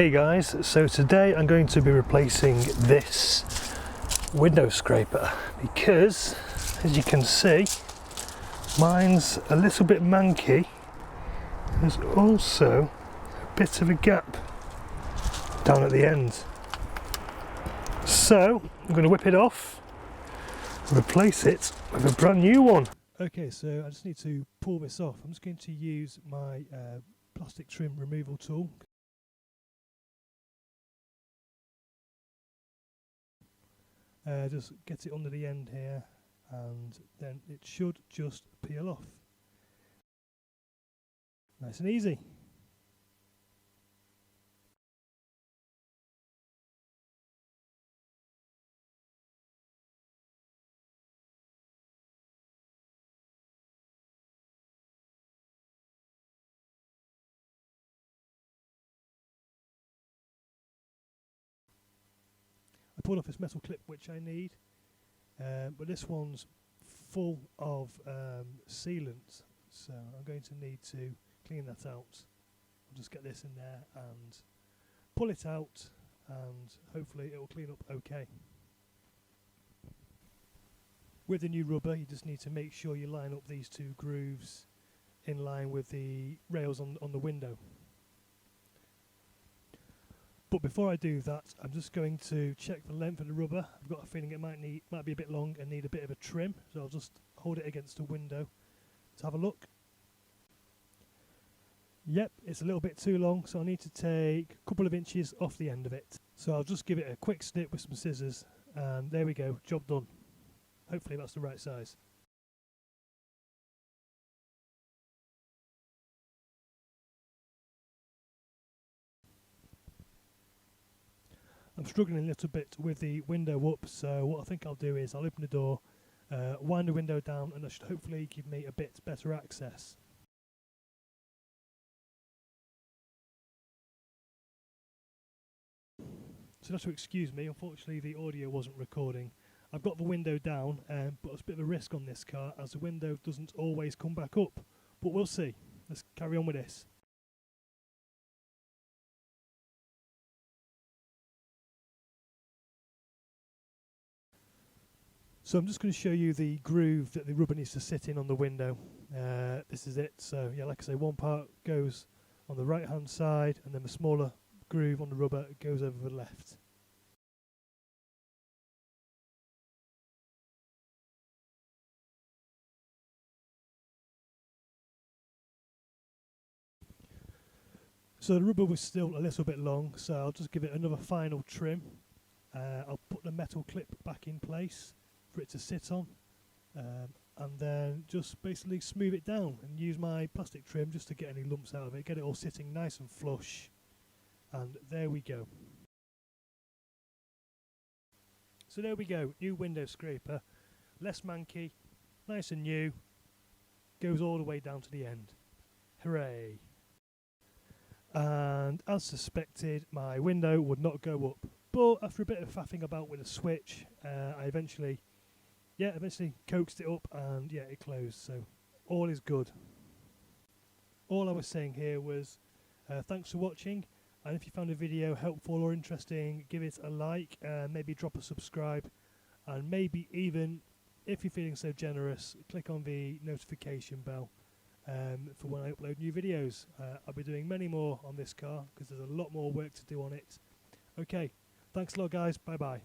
Hey guys, so today I'm going to be replacing this window scraper because, as you can see, mine's a little bit manky. There's also a bit of a gap down at the end. So I'm going to whip it off and replace it with a brand new one. Okay, so I just need to pull this off. I'm just going to use my plastic trim removal tool. Just get it under the end here, and then it should just peel off. Nice and easy. I pulled off this metal clip which I need, but this one's full of sealant, so I'm going to need to clean that out. I'll just get this in there and pull it out, and hopefully it will clean up okay. With the new rubber, you just need to make sure you line up these two grooves in line with the rails on the window. But before I do that, I'm just going to check the length of the rubber. I've got a feeling it might be a bit long and need a bit of a trim, so I'll just hold it against the window to have a look. Yep, it's a little bit too long, so I need to take a couple of inches off the end of it. So I'll just give it a quick snip with some scissors, and there we go, job done. Hopefully that's the right size. I'm struggling a little bit with the window up, so what I think I'll do is I'll open the door, wind the window down, and that should hopefully give me a bit better access. So just to excuse me, unfortunately the audio wasn't recording. I've got the window down, but it's a bit of a risk on this car as the window doesn't always come back up. But we'll see. Let's carry on with this. So I'm just going to show you the groove that the rubber needs to sit in on the window. This is it. So yeah, like I say, one part goes on the right hand side, and then the smaller groove on the rubber goes over the left. So the rubber was still a little bit long, so I'll just give it another final trim. I'll put the metal clip back in place for it to sit on, and then just basically smooth it down and use my plastic trim just to get any lumps out of it, get it all sitting nice and flush, and there we go. So there we go, new window scraper, less manky, nice and new, goes all the way down to the end. Hooray! And as suspected, my window would not go up, but after a bit of faffing about with a switch, I eventually coaxed it up, and yeah, it closed, so all is good. All I was saying here was thanks for watching, and if you found the video helpful or interesting, give it a like, maybe drop a subscribe, and maybe even, if you're feeling so generous, click on the notification bell for when I upload new videos. I'll be doing many more on this car because there's a lot more work to do on it. Okay, thanks a lot guys, bye bye.